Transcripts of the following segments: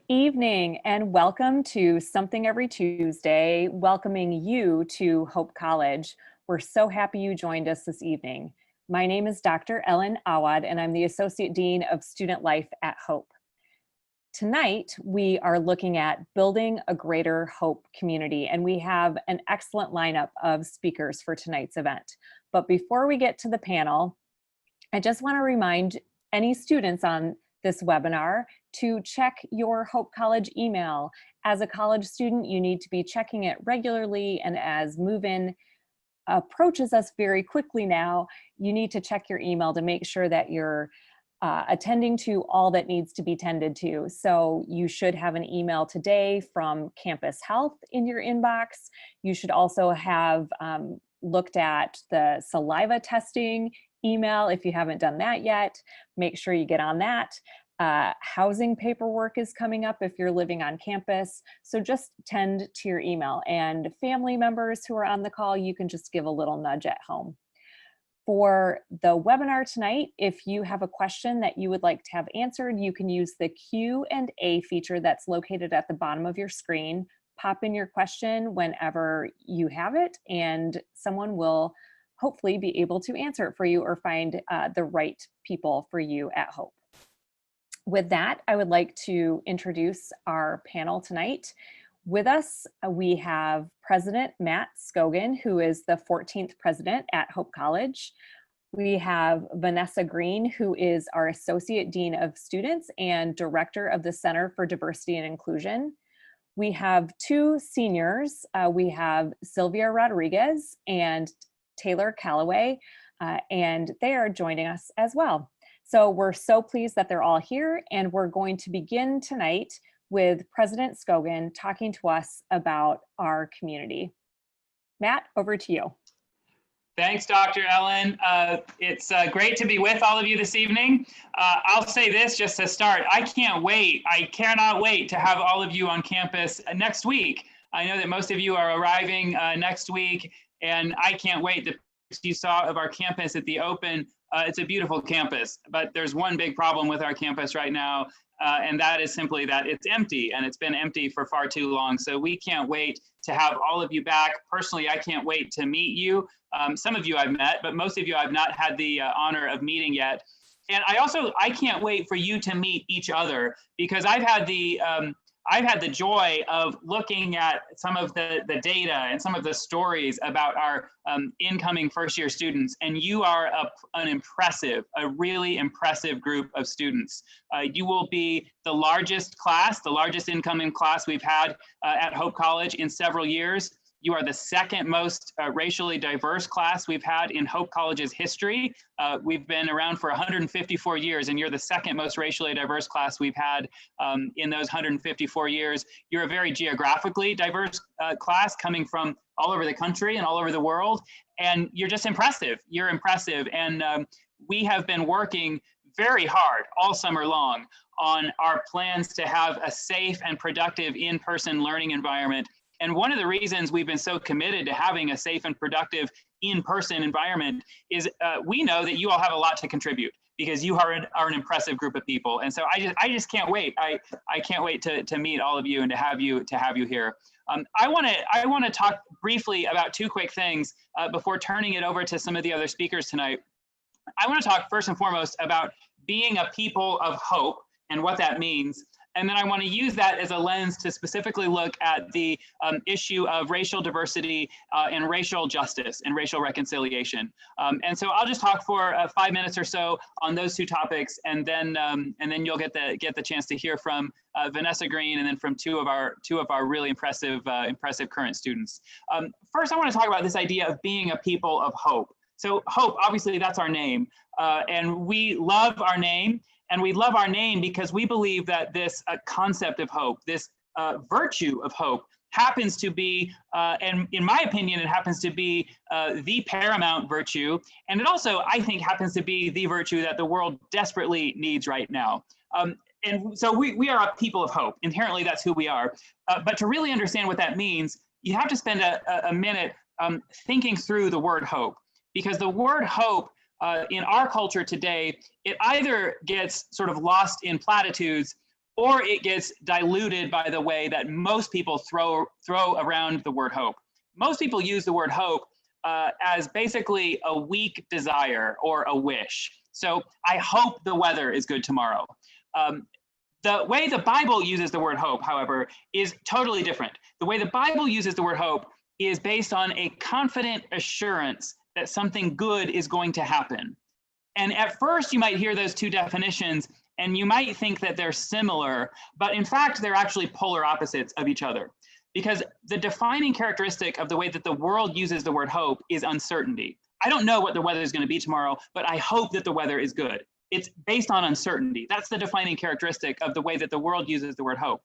evening and welcome to Something Every Tuesday, welcoming you to Hope College. We're so happy you joined us this evening. My name is Dr. Ellen Awad and I'm the Associate Dean of Student Life at Hope. Tonight, we are looking at building a greater Hope community, and we have an excellent lineup of speakers for tonight's event. But before we get to the panel, I just want to remind any students on this webinar to check your Hope College email. As a college student, you need to be checking it regularly, and as move-in approaches us very quickly now, you need to check your email to make sure that you're attending to all that needs to be tended to. So you should have an email today from Campus Health in your inbox. You should also have looked at the saliva testing email if you haven't done that yet. Make sure you get on that. Housing paperwork is coming up if you're living on campus. So just tend to your email, and family members who are on the call, you can just give a little nudge at home. For the webinar tonight, if you have a question that you would like to have answered, you can use the Q&A feature that's located at the bottom of your screen. Pop in your question whenever you have it, and someone will hopefully be able to answer it for you or find the right people for you at Hope. With that, I would like to introduce our panel tonight. With us, we have President Matt Scogan, who is the 14th president at Hope College. We have Vanessa Green, who is our Associate Dean of Students and Director of the Center for Diversity and Inclusion. We have two seniors. We have Sylvia Rodriguez and Taylor Calloway, and they are joining us as well. So we're so pleased that they're all here, and we're going to begin tonight with President Scogan talking to us about our community. Matt, over to you. Thanks, Dr. Ellen. It's great to be with all of you this evening. I'll say this just to start. I cannot wait to have all of you on campus next week. I know that most of you are arriving next week, and I can't wait. The pictures you saw of our campus at the Open, it's a beautiful campus, but there's one big problem with our campus right now, and that is simply that it's empty, and it's been empty for far too long. So we can't wait to have all of you back. Personally, I can't wait to meet you. Some of you I've met, but most of you I've not had the honor of meeting yet. And I can't wait for you to meet each other, because I've had the joy of looking at some of the data and some of the stories about our incoming first-year students, and you are a really impressive group of students. You will be the largest incoming class we've had at Hope College in several years. You are the second most racially diverse class we've had in Hope College's history. We've been around for 154 years, and you're the second most racially diverse class we've had in those 154 years. You're a very geographically diverse class, coming from all over the country and all over the world, and you're just impressive. You're impressive, and we have been working very hard all summer long on our plans to have a safe and productive in-person learning environment. And one of the reasons we've been so committed to having a safe and productive in-person environment is we know that you all have a lot to contribute, because you are an impressive group of people. And so I just can't wait. I can't wait to meet all of you and to have you here. I want to talk briefly about two quick things before turning it over to some of the other speakers tonight. I want to talk first and foremost about being a people of hope and what that means. And then I want to use that as a lens to specifically look at the issue of racial diversity and racial justice and racial reconciliation. And so I'll just talk for 5 minutes or so on those two topics, and then you'll get the chance to hear from Vanessa Green, and then from two of our really impressive current students. First, I want to talk about this idea of being a people of hope. So hope, obviously, that's our name, and we love our name. And we love our name because we believe that this concept of hope, this virtue of hope, happens to be, and in my opinion, it happens to be the paramount virtue. And it also, I think, happens to be the virtue that the world desperately needs right now. And so we are a people of hope. Inherently, that's who we are. But to really understand what that means, you have to spend a minute thinking through the word hope, because the word hope in our culture today, it either gets sort of lost in platitudes, or it gets diluted by the way that most people throw around the word hope. Most people use the word hope as basically a weak desire or a wish. So I hope the weather is good tomorrow. The way the Bible uses the word hope, however, is totally different. The way the Bible uses the word hope is based on a confident assurance that something good is going to happen. And at first you might hear those two definitions and you might think that they're similar, but in fact, they're actually polar opposites of each other. Because the defining characteristic of the way that the world uses the word hope is uncertainty. I don't know what the weather is going to be tomorrow, but I hope that the weather is good. It's based on uncertainty. That's the defining characteristic of the way that the world uses the word hope.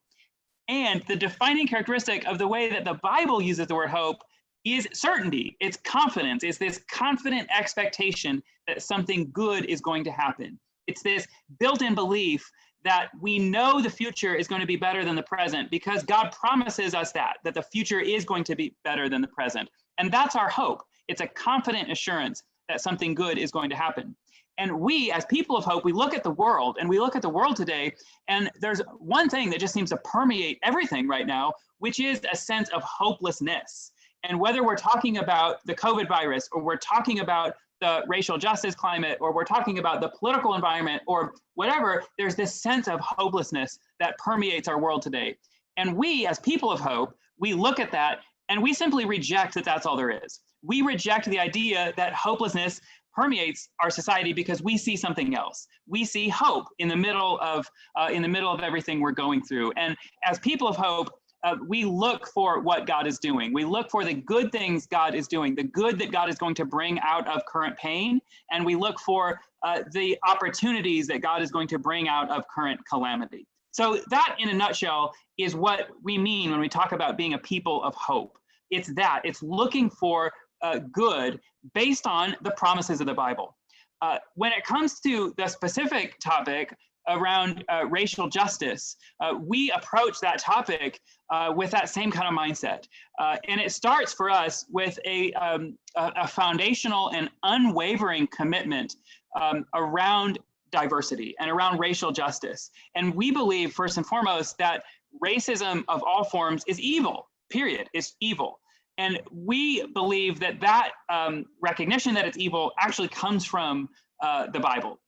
And the defining characteristic of the way that the Bible uses the word hope is certainty. It's confidence. It's this confident expectation that something good is going to happen. It's this built-in belief that we know the future is going to be better than the present because God promises us that the future is going to be better than the present. And that's our hope. It's a confident assurance that something good is going to happen. And we, as people of hope, we look at the world and we look at the world today, and there's one thing that just seems to permeate everything right now, which is a sense of hopelessness. And whether we're talking about the COVID virus, or we're talking about the racial justice climate, or we're talking about the political environment, or whatever, there's this sense of hopelessness that permeates our world today. And we, as people of hope, we look at that and we simply reject that that's all there is. We reject the idea that hopelessness permeates our society because we see something else. We see hope in the middle of everything we're going through. And as people of hope, we look for what God is doing. We look for the good things God is doing, the good that God is going to bring out of current pain. And we look for the opportunities that God is going to bring out of current calamity. So that, in a nutshell, is what we mean when we talk about being a people of hope. It's that. It's looking for good based on the promises of the Bible. When it comes to the specific topic around racial justice, we approach that topic with that same kind of mindset. And it starts for us with a foundational and unwavering commitment around diversity and around racial justice. And we believe, first and foremost, that racism of all forms is evil, period. It's evil. And we believe that recognition that it's evil actually comes from the Bible.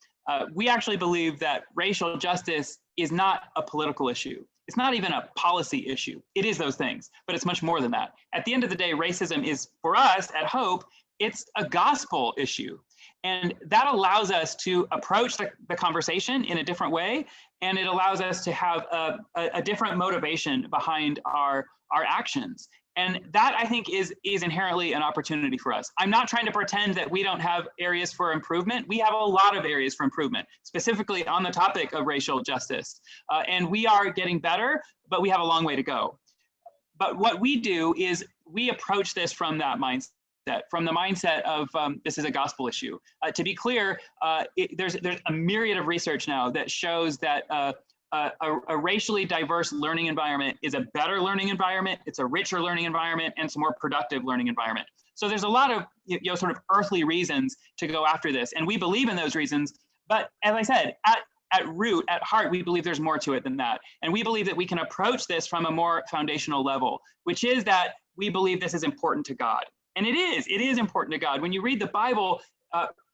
We actually believe that racial justice is not a political issue. It's not even a policy issue. It is those things, but it's much more than that. At the end of the day, racism is, for us at Hope, it's a gospel issue. And that allows us to approach the conversation in a different way. And it allows us to have a different motivation behind our actions. And that, I think, is inherently an opportunity for us. I'm not trying to pretend that we don't have areas for improvement. We have a lot of areas for improvement, specifically on the topic of racial justice. And we are getting better, but we have a long way to go. But what we do is we approach this from that mindset, from the mindset of this is a gospel issue. To be clear, there's a myriad of research now that shows that a racially diverse learning environment is a better learning environment, it's a richer learning environment, and it's a more productive learning environment. So there's a lot of sort of earthly reasons to go after this, and we believe in those reasons. But as I said, at root, at heart, we believe there's more to it than that. And we believe that we can approach this from a more foundational level, which is that we believe this is important to God. And it is important to God. When you read the Bible,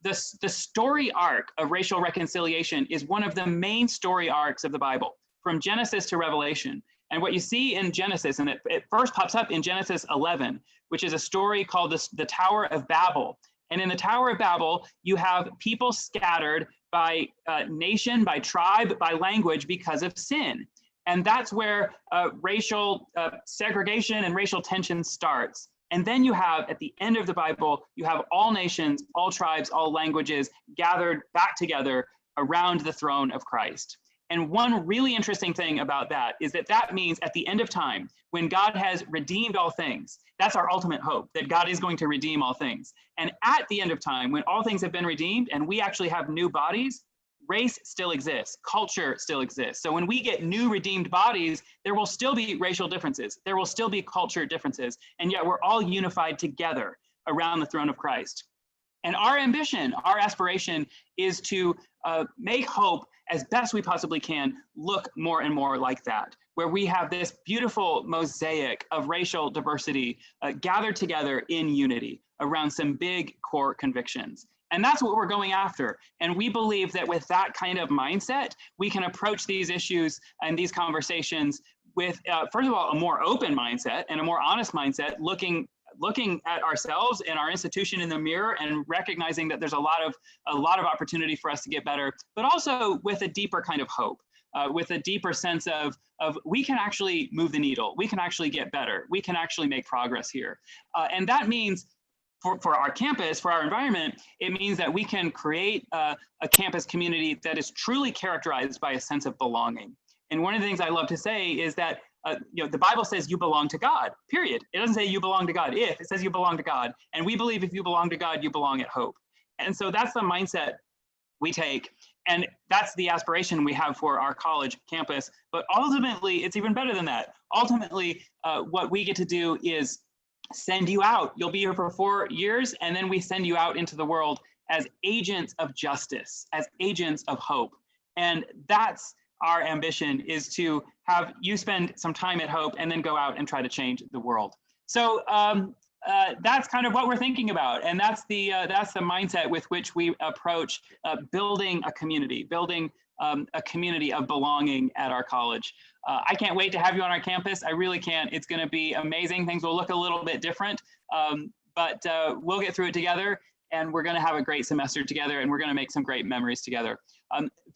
the story arc of racial reconciliation is one of the main story arcs of the Bible, from Genesis to Revelation. And what you see in Genesis, and it first pops up in Genesis 11, which is a story called the Tower of Babel. And in the Tower of Babel, you have people scattered by nation, by tribe, by language because of sin. And that's where racial segregation and racial tension starts. And then you have, at the end of the Bible, you have all nations, all tribes, all languages gathered back together around the throne of Christ. And one really interesting thing about that is that means at the end of time, when God has redeemed all things, that's our ultimate hope, that God is going to redeem all things. And at the end of time, when all things have been redeemed and we actually have new bodies, race still exists, culture still exists. So when we get new redeemed bodies, there will still be racial differences, there will still be culture differences, and yet we're all unified together around the throne of Christ. And our ambition, our aspiration is to make hope as best we possibly can look more and more like that, where we have this beautiful mosaic of racial diversity gathered together in unity around some big core convictions. And that's what we're going after. And we believe that with that kind of mindset, we can approach these issues and these conversations with, first of all, a more open mindset and a more honest mindset, looking at ourselves and our institution in the mirror and recognizing that there's a lot of opportunity for us to get better, but also with a deeper kind of hope, with a deeper sense of we can actually move the needle, we can actually get better, we can actually make progress here. And that means for our campus, for our environment, it means that we can create a campus community that is truly characterized by a sense of belonging. And one of the things I love to say is that the Bible says you belong to God, period. It doesn't say you belong to God if, it says you belong to God. And we believe if you belong to God, you belong at Hope. And so that's the mindset we take. And that's the aspiration we have for our college campus. But ultimately, it's even better than that. Ultimately, what we get to do is send you out. You'll be here for 4 years, and then we send you out into the world as agents of justice, as agents of hope. And that's our ambition, is to have you spend some time at Hope and then go out and try to change the world. So that's kind of what we're thinking about. And that's the mindset with which we approach building a community of belonging at our college. I can't wait to have you on our campus. I really can't. It's going to be amazing. Things will look a little bit different, but we'll get through it together, and we're going to have a great semester together, and we're going to make some great memories together.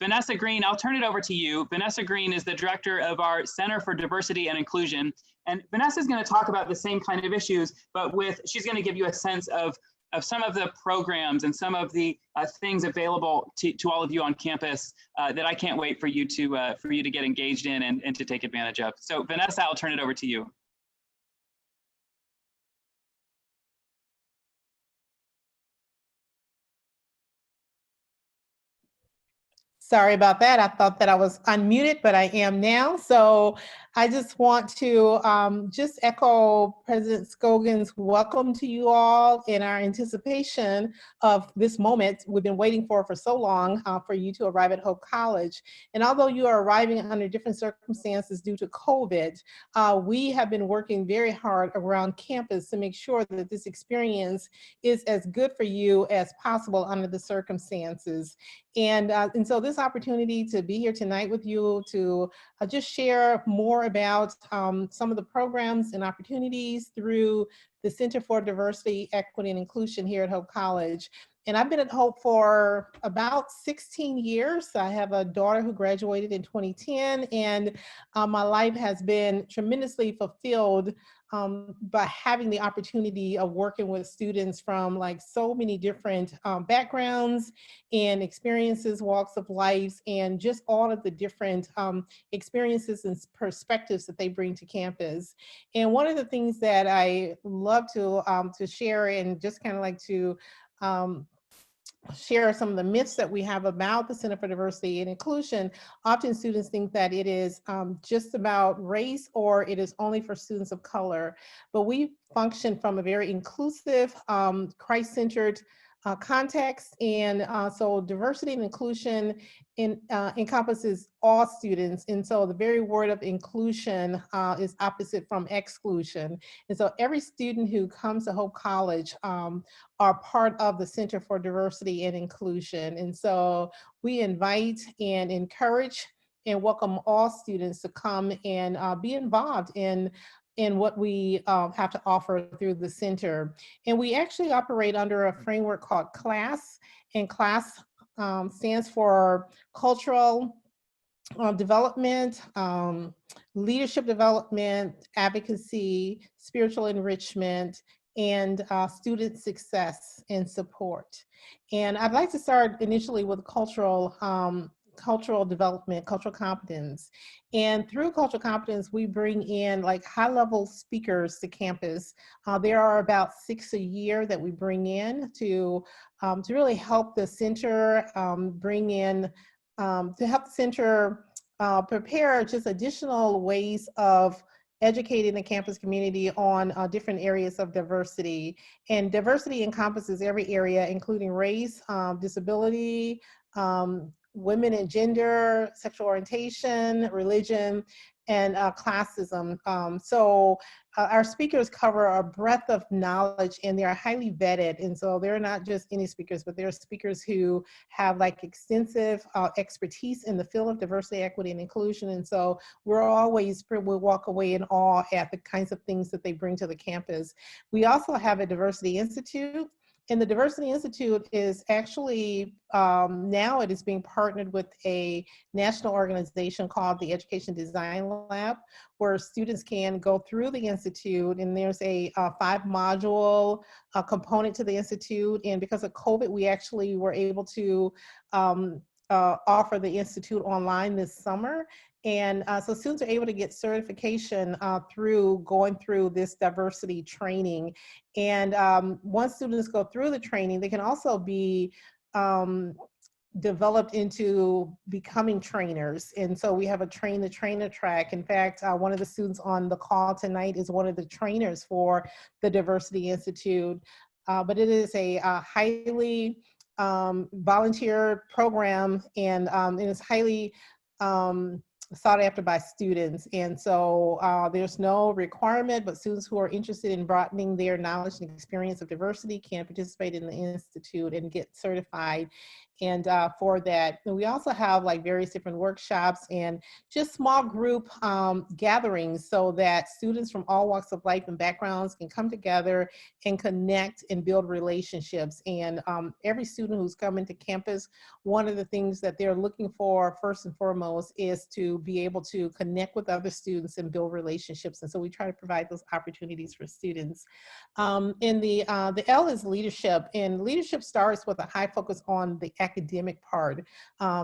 Vanessa Green, I'll turn it over to you. Vanessa Green is the director of our Center for Diversity and Inclusion. And Vanessa is going to talk about the same kind of issues, but she's going to give you a sense of some of the programs and some of the things available to all of you on campus that I can't wait for you to get engaged in and to take advantage of. So Vanessa, I'll turn it over to you. Sorry about that. I thought that I was unmuted, but I am now. So I just want to just echo President Scogan's welcome to you all in our anticipation of this moment we've been waiting for so long for you to arrive at Hope College. And although you are arriving under different circumstances due to COVID, we have been working very hard around campus to make sure that this experience is as good for you as possible under the circumstances. And so this opportunity to be here tonight with you to just share more about some of the programs and opportunities through the Center for Diversity, Equity, and Inclusion here at Hope College. And I've been at Hope for about 16 years. I have a daughter who graduated in 2010, and my life has been tremendously fulfilled by having the opportunity of working with students from like so many different backgrounds and experiences, walks of life, and just all of the different experiences and perspectives that they bring to campus. And one of the things that I love to share and just kind of like to share some of the myths that we have about the Center for Diversity and Inclusion. Often students think that it is just about race or it is only for students of color, but we function from a very inclusive, Christ-centered context. And so diversity and inclusion encompasses all students. And so the very word of inclusion is opposite from exclusion. And so every student who comes to Hope College are part of the Center for Diversity and Inclusion. And so we invite and encourage and welcome all students to come and be involved in what we have to offer through the center. And we actually operate under a framework called CLASS, and CLASS stands for cultural development, leadership development, advocacy, spiritual enrichment, and student success and support. And I'd like to start initially with cultural development, cultural competence. And through cultural competence, we bring in like high-level speakers to campus. There are about 6 a year that we bring in to really help the center prepare just additional ways of educating the campus community on different areas of diversity. And diversity encompasses every area, including race, disability, women and gender, sexual orientation, religion, and classism. Our speakers cover a breadth of knowledge, and they are highly vetted. And so they're not just any speakers, but they're speakers who have like extensive expertise in the field of diversity, equity, and inclusion. And so we'll walk away in awe at the kinds of things that they bring to the campus. We also have a diversity institute. And the Diversity Institute is actually, now it is being partnered with a national organization called the Education Design Lab, where students can go through the Institute, and there's a 5-module component to the Institute. And because of COVID, we actually were able to offer the Institute online this summer. And so students are able to get certification through going through this diversity training. And once students go through the training, they can also be developed into becoming trainers. And so we have a train the trainer track. In fact, one of the students on the call tonight is one of the trainers for the Diversity Institute. But it is a highly volunteer program, and it is highly sought after by students. And so there's no requirement, but students who are interested in broadening their knowledge and experience of diversity can participate in the Institute and get certified. And for that, and we also have like various different workshops and just small group gatherings, so that students from all walks of life and backgrounds can come together and connect and build relationships. And every student who's coming to campus, one of the things that they're looking for first and foremost is to be able to connect with other students and build relationships. And so we try to provide those opportunities for students. And the L is leadership, and leadership starts with a high focus on the academic part.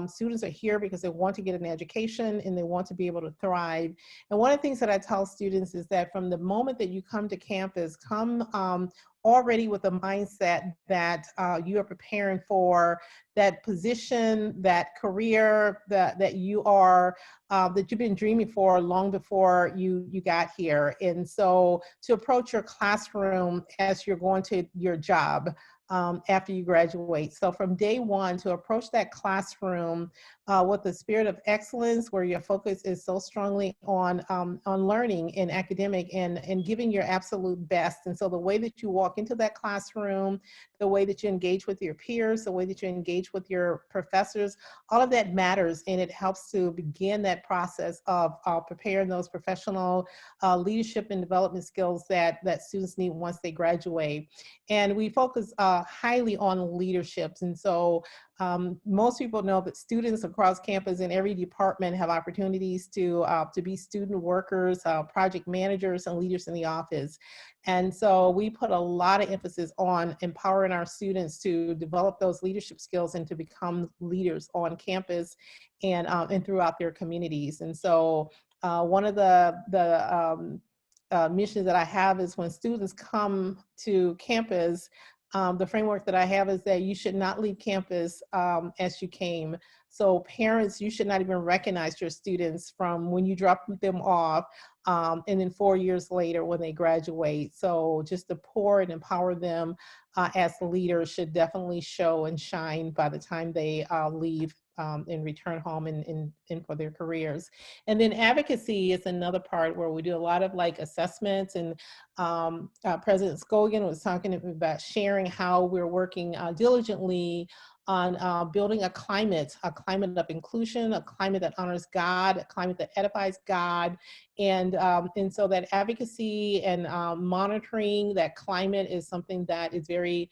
Students are here because they want to get an education and they want to be able to thrive. And one of the things that I tell students is that from the moment that you come to campus, come already with a mindset that you are preparing for that position, that career that you are, that you've been dreaming for long before you got here. And so to approach your classroom as you're going to your job after you graduate. So from day one, to approach that classroom with the spirit of excellence, where your focus is so strongly on learning and academic and giving your absolute best. And so the way that you walk into that classroom, the way that you engage with your peers, the way that you engage with your professors, all of that matters, and it helps to begin that process of preparing those professional leadership and development skills that students need once they graduate. And we focus highly on leaderships. And so most people know that students across campus in every department have opportunities to be student workers, project managers, and leaders in the office. And so we put a lot of emphasis on empowering our students to develop those leadership skills and to become leaders on campus and throughout their communities. And so one of the missions that I have is when students come to campus, the framework that I have is that you should not leave campus as you came. So parents, you should not even recognize your students from when you drop them off and then 4 years later when they graduate. So just to pour and empower them as leaders should definitely show and shine by the time they leave and return home and for their careers. And then advocacy is another part where we do a lot of like assessments, and President Scogan was talking about sharing how we're working diligently on building a climate of inclusion, a climate that honors God, a climate that edifies God. And so that advocacy and monitoring that climate is something that is very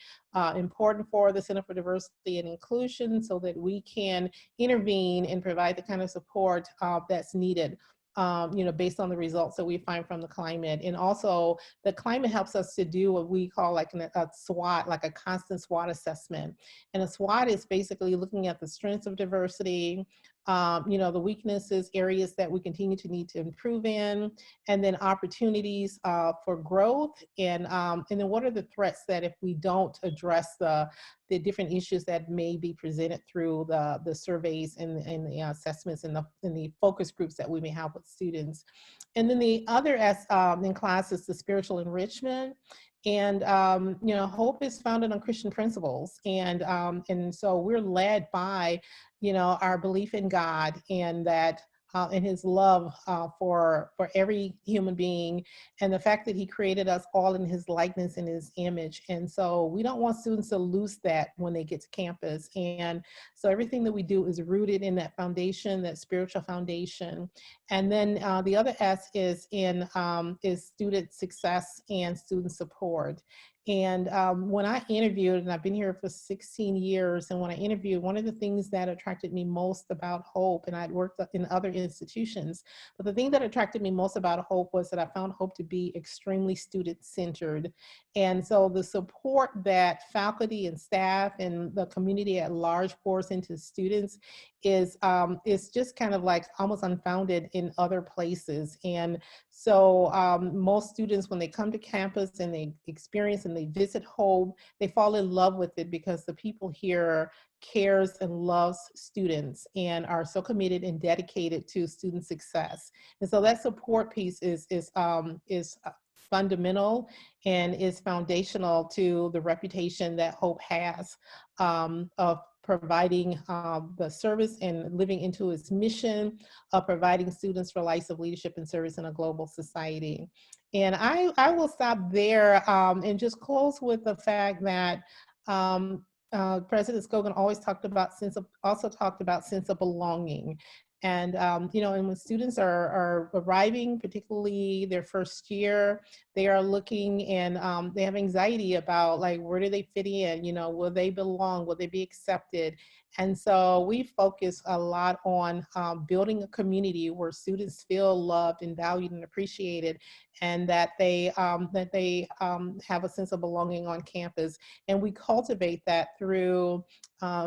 important for the Center for Diversity and Inclusion, so that we can intervene and provide the kind of support that's needed. Based on the results that we find from the climate. And also the climate helps us to do what we call like a SWOT, like a constant SWOT assessment. And a SWOT is basically looking at the strengths of diversity, the weaknesses, areas that we continue to need to improve in, and then opportunities for growth, and then what are the threats that if we don't address the different issues that may be presented through the surveys and the assessments and the focus groups that we may have with students. And then the other in class is the spiritual enrichment. And hope is founded on Christian principles, and so we're led by our belief in God, and that and His love for every human being, and the fact that He created us all in His likeness and His image. And so we don't want students to lose that when they get to campus. And so everything that we do is rooted in that foundation, that spiritual foundation. And then the other S is is student success and student support. And when I interviewed, and I've been here for 16 years, and when I interviewed, one of the things that attracted me most about Hope, and I'd worked in other institutions, but the thing that attracted me most about Hope was that I found Hope to be extremely student-centered. And so the support that faculty and staff and the community at large pours into students is just kind of like almost unfounded in other places. And so most students, when they come to campus and they experience and they visit Hope, they fall in love with it because the people here cares and loves students and are so committed and dedicated to student success. And so that support piece is fundamental and is foundational to the reputation that Hope has of providing the service and living into its mission of providing students for lives of leadership and service in a global society. And I will stop there and just close with the fact that President Scogin always talked about sense of belonging. And and when students are arriving, particularly their first year, they are looking and they have anxiety about, like, where do they fit in? Will they belong? Will they be accepted? And so we focus a lot on building a community where students feel loved and valued and appreciated, and that they have a sense of belonging on campus. And we cultivate that through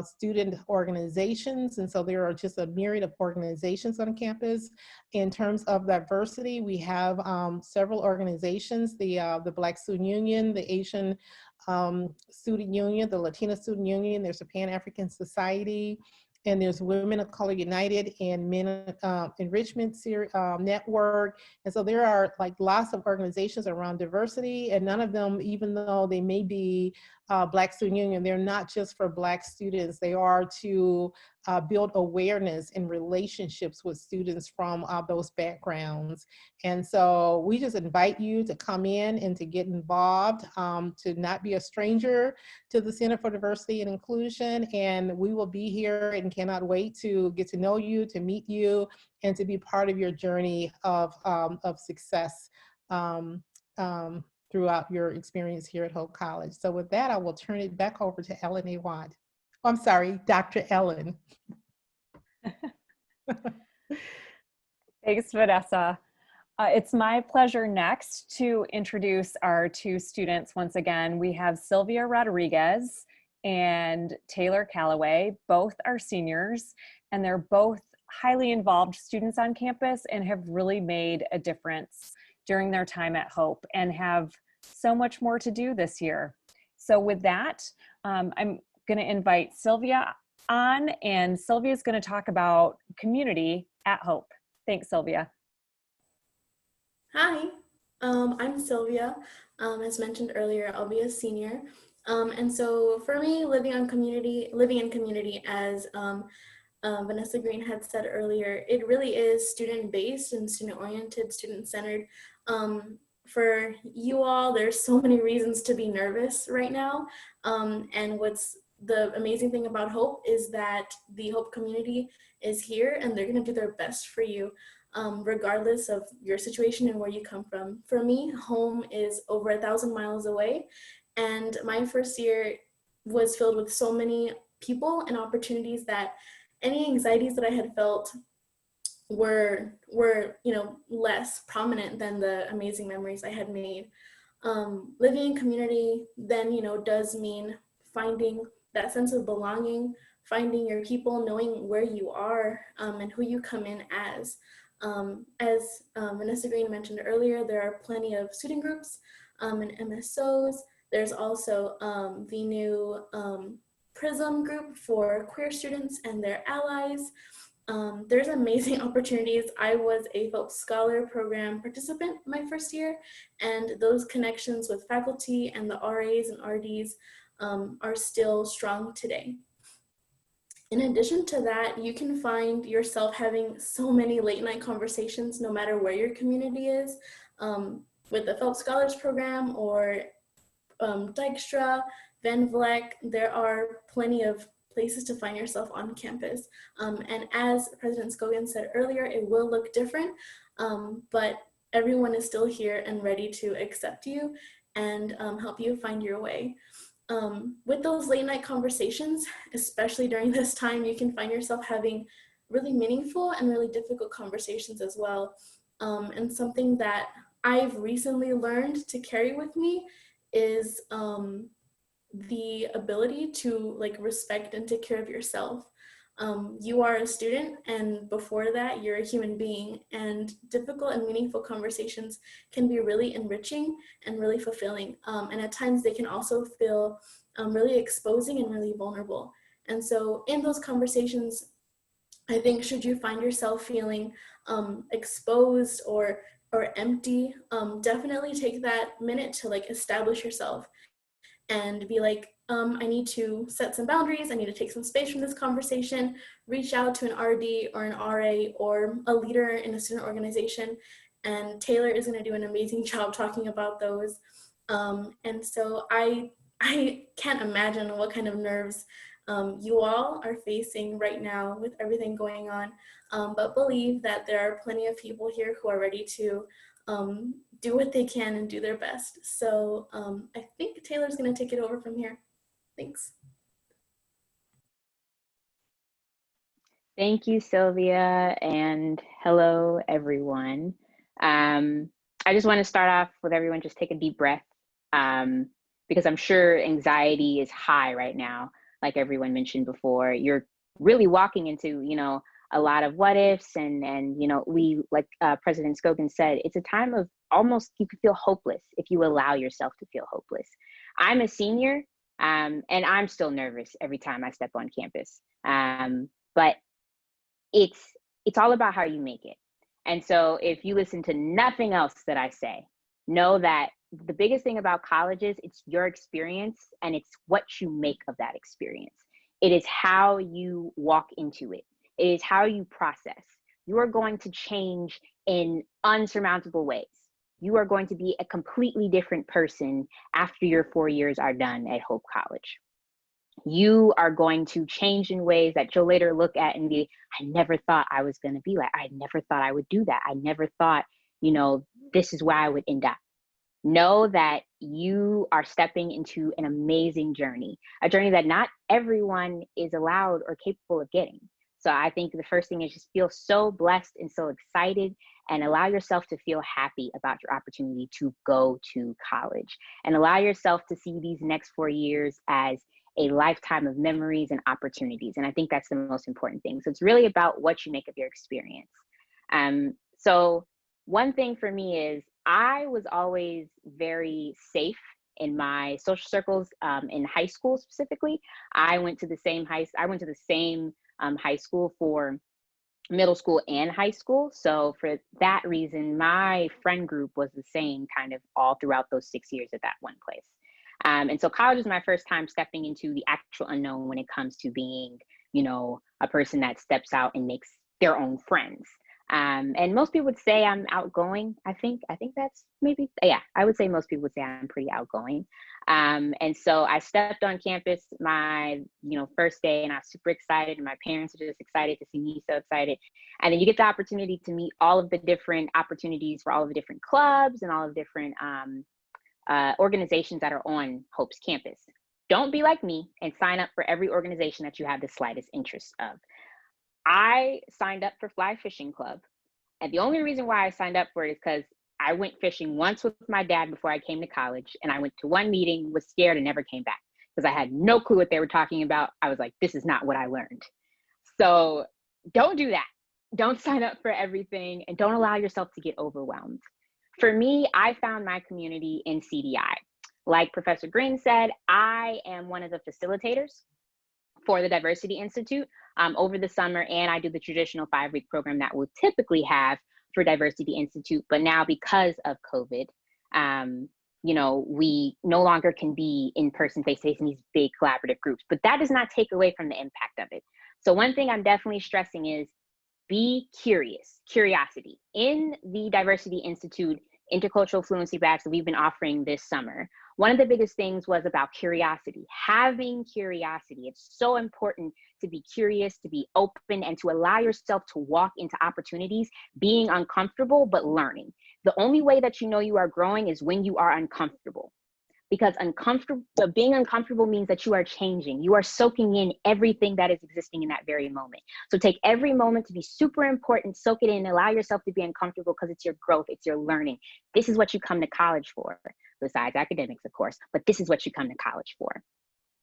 student organizations. And so there are just a myriad of organizations on campus. In terms of diversity, we have several organizations, the Black Student Union, the Asian Student Union, the Latina Student Union, there's a Pan-African Society, and there's Women of Color United and Men Enrichment Network. And so there are like lots of organizations around diversity, and none of them, even though they may be Black Student Union, they're not just for Black students. They are to build awareness and relationships with students from those backgrounds. And so we just invite you to come in and to get involved, to not be a stranger to the Center for Diversity and Inclusion. And we will be here and cannot wait to get to know you, to meet you, and to be part of your journey of success throughout your experience here at Hope College. So with that, I will turn it back over to Ellen Awad. I'm sorry, Dr. Ellen. Thanks, Vanessa. It's my pleasure next to introduce our two students once again. We have Sylvia Rodriguez and Taylor Calloway. Both are seniors, and they're both highly involved students on campus and have really made a difference during their time at Hope and have so much more to do this year. So with that, I'm going to invite Sylvia on, and Sylvia is going to talk about community at Hope. Thanks, Sylvia. Hi, I'm Sylvia. As mentioned earlier, I'll be a senior. And so for me, living in community, as Vanessa Green had said earlier, it really is student-based and student-oriented, student-centered. For you all, there's so many reasons to be nervous right now. And what's the amazing thing about Hope is that the Hope community is here and they're gonna do their best for you, regardless of your situation and where you come from. For me, home is over 1,000 miles away, and my first year was filled with so many people and opportunities that any anxieties that I had felt were less prominent than the amazing memories I had made. Living in community then, does mean finding that sense of belonging, finding your people, knowing where you are and who you come in as. As Vanessa Green mentioned earlier, there are plenty of student groups and MSOs. There's also the new PRISM group for queer students and their allies. There's amazing opportunities. I was a Phelps Scholar Program participant my first year, and those connections with faculty and the RAs and RDs are still strong today. In addition to that, you can find yourself having so many late night conversations no matter where your community is, with the Phelps Scholars Program or Dijkstra, Van Vleck. There are plenty of places to find yourself on campus. And as President Scogan said earlier, it will look different, but everyone is still here and ready to accept you and help you find your way. With those late night conversations, especially during this time, you can find yourself having really meaningful and really difficult conversations as well. And something that I've recently learned to carry with me is the ability to like respect and take care of yourself. You are a student, and before that, you're a human being, and difficult and meaningful conversations can be really enriching and really fulfilling. And at times they can also feel really exposing and really vulnerable. And so in those conversations, I think should you find yourself feeling exposed or empty, definitely take that minute to like establish yourself and be like, I need to set some boundaries. I need to take some space from this conversation, reach out to an RD or an RA or a leader in a student organization. And Taylor is gonna do an amazing job talking about those. And so I can't imagine what kind of nerves you all are facing right now with everything going on, but believe that there are plenty of people here who are ready to do what they can and do their best. So I think Taylor's gonna take it over from here. Thanks. Thank you, Sylvia, and hello, everyone. I just want to start off with everyone just take a deep breath, because I'm sure anxiety is high right now. Like everyone mentioned before, you're really walking into, a lot of what ifs, and we, like President Scogan said, it's a time of almost, you could feel hopeless if you allow yourself to feel hopeless. I'm a senior, and I'm still nervous every time I step on campus. But it's all about how you make it. And so if you listen to nothing else that I say, know that the biggest thing about college is it's your experience, and it's what you make of that experience. It is how you walk into it. It is how you process. You are going to change in unsurmountable ways. You are going to be a completely different person after your 4 years are done at Hope College. You are going to change in ways that you'll later look at and be, I never thought I was going to be like, I never thought I would do that. I never thought, this is where I would end up. Know that you are stepping into an amazing journey, a journey that not everyone is allowed or capable of getting. So I think the first thing is just feel so blessed and so excited, and allow yourself to feel happy about your opportunity to go to college, and allow yourself to see these next 4 years as a lifetime of memories and opportunities. And I think that's the most important thing. So it's really about what you make of your experience. So one thing for me is I was always very safe in my social circles, in high school specifically. I went to the same high school for middle school and high school. So for that reason, my friend group was the same kind of all throughout those 6 years at that one place. And so college is my first time stepping into the actual unknown when it comes to being, a person that steps out and makes their own friends. And most people would say I'm outgoing. I think that's maybe, yeah, I would say most people would say I'm pretty outgoing. And so I stepped on campus my, first day, and I was super excited, and my parents were just excited to see me, so excited. And then you get the opportunity to meet all of the different opportunities for all of the different clubs and all of the different organizations that are on Hope's campus. Don't be like me and sign up for every organization that you have the slightest interest of. I signed up for Fly Fishing Club, and the only reason why I signed up for it is because I went fishing once with my dad before I came to college, and I went to one meeting, was scared, and never came back because I had no clue what they were talking about. I was like, this is not what I learned. So don't do that. Don't sign up for everything, and don't allow yourself to get overwhelmed. For me, I found my community in CDI. Like Professor Green said, I am one of the facilitators for the Diversity Institute over the summer, and I do the traditional 5-week program that we'll typically have for Diversity Institute. But now, because of COVID, you know, we no longer can be in person, face-to-face in these big collaborative groups, but that does not take away from the impact of it. So one thing I'm definitely stressing is be curious, curiosity. In the Diversity Institute Intercultural Fluency Badge that we've been offering this summer, one of the biggest things was about curiosity, having curiosity. It's so important to be curious, to be open, and to allow yourself to walk into opportunities, being uncomfortable, but learning. The only way that you know you are growing is when you are uncomfortable. Because being uncomfortable means that you are changing. You are soaking in everything that is existing in that very moment. So take every moment to be super important, soak it in, allow yourself to be uncomfortable, because it's your growth, it's your learning. This is what you come to college for, besides academics, of course, but this is what you come to college for.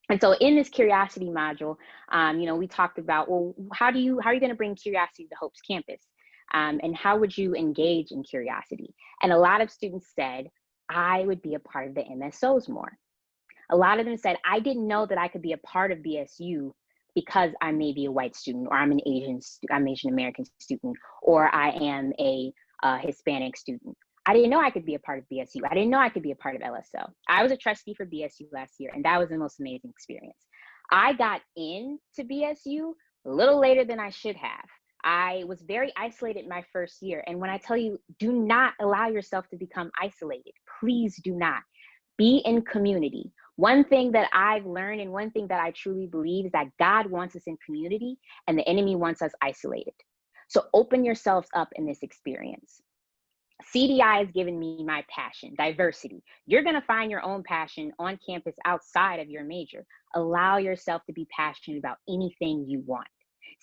And so in this curiosity module, you know, we talked about, well, how are you going to bring curiosity to Hope's campus? And how would you engage in curiosity? And a lot of students said, I would be a part of the MSOs more. A lot of them said, I didn't know that I could be a part of BSU because I may be a white student, or I'm Asian American student, or I am a Hispanic student. I didn't know I could be a part of BSU. I didn't know I could be a part of LSO. I was a trustee for BSU last year, and that was the most amazing experience. I got into BSU a little later than I should have. I was very isolated my first year. And when I tell you, do not allow yourself to become isolated. Please do not. Be in community. One thing that I've learned, and one thing that I truly believe, is that God wants us in community and the enemy wants us isolated. So open yourselves up in this experience. CDI has given me my passion, diversity. You're going to find your own passion on campus outside of your major. Allow yourself to be passionate about anything you want.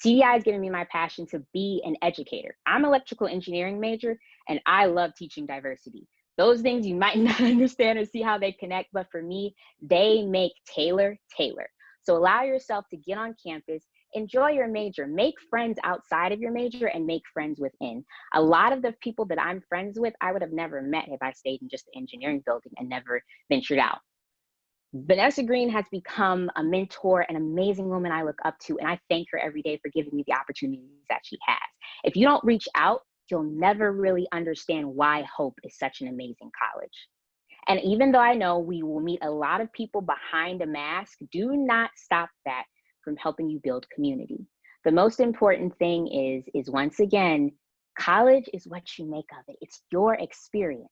CDI has given me my passion to be an educator. I'm an electrical engineering major, and I love teaching diversity. Those things you might not understand or see how they connect, but for me, they make Taylor. So allow yourself to get on campus, enjoy your major, make friends outside of your major, and make friends within. A lot of the people that I'm friends with, I would have never met if I stayed in just the engineering building and never ventured out. Vanessa Green has become a mentor, an amazing woman I look up to, and I thank her every day for giving me the opportunities that she has. If you don't reach out, you'll never really understand why Hope is such an amazing college. And even though I know we will meet a lot of people behind a mask, do not stop that from helping you build community. The most important thing is once again, college is what you make of it. It's your experience.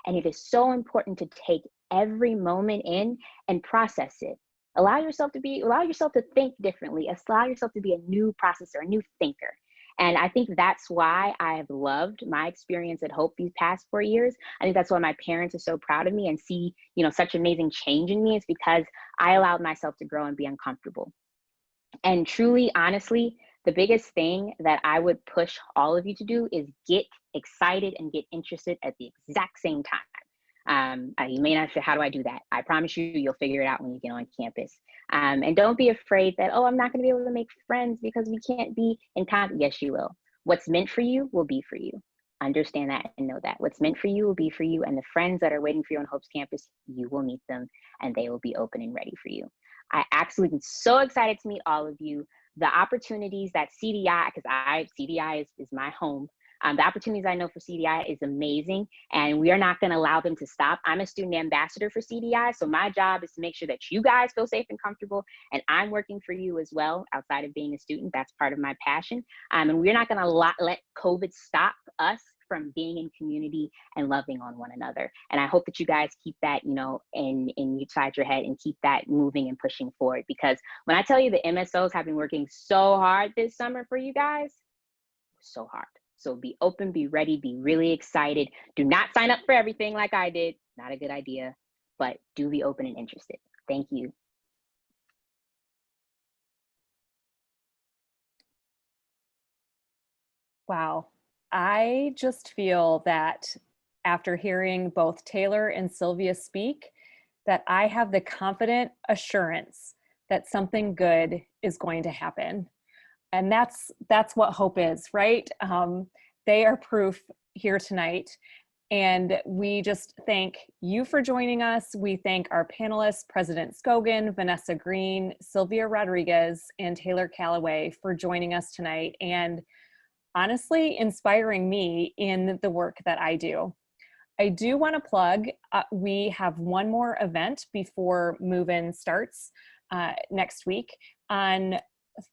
And it is so important to take every moment in and process it. Allow yourself to think differently. Allow yourself to be a new processor, a new thinker. And I think that's why I've loved my experience at Hope these past 4 years. I think that's why my parents are so proud of me and see, you know, such amazing change in me, is because I allowed myself to grow and be uncomfortable. And truly, honestly, the biggest thing that I would push all of you to do is get excited and get interested at the exact same time. You may not say, how do I do that? I promise you'll figure it out when you get on campus. And don't be afraid that, oh, I'm not going to be able to make friends because we can't be in contact. Yes, you will. What's meant for you will be for you. Understand that and know that. What's meant for you will be for you. And the friends that are waiting for you on Hope's campus, you will meet them and they will be open and ready for you. I actually am so excited to meet all of you. The opportunities that CDI, because CDI is my home. The opportunities I know for CDI is amazing, and we are not going to allow them to stop. I'm a student ambassador for CDI, so my job is to make sure that you guys feel safe and comfortable, and I'm working for you as well outside of being a student. That's part of my passion, and we're not going to let COVID stop us from being in community and loving on one another. And I hope that you guys keep that, you know, inside your head and keep that moving and pushing forward, because when I tell you the MSOs have been working so hard this summer for you guys, so hard. So be open, be ready, be really excited. Do not sign up for everything like I did. Not a good idea, but do be open and interested. Thank you. Wow. I just feel that after hearing both Taylor and Sylvia speak, that I have the confident assurance that something good is going to happen. And that's what hope is, right? They are proof here tonight. And we just thank you for joining us. We thank our panelists, President Scogan, Vanessa Green, Sylvia Rodriguez, and Taylor Calloway for joining us tonight and honestly inspiring me in the work that I do. I do want to plug, we have one more event before move-in starts next week. On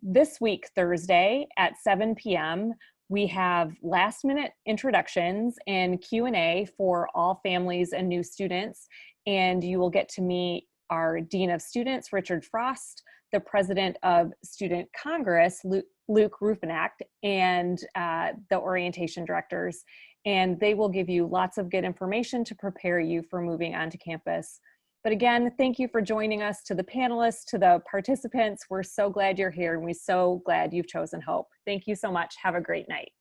this week, Thursday at 7 p.m., we have last minute introductions and Q&A for all families and new students. And you will get to meet our Dean of Students, Richard Frost, the President of Student Congress, Luke Rufinak, and the orientation directors. And they will give you lots of good information to prepare you for moving onto campus. But again, thank you for joining us. To the panelists, to the participants, we're so glad you're here and we're so glad you've chosen Hope. Thank you so much. Have a great night.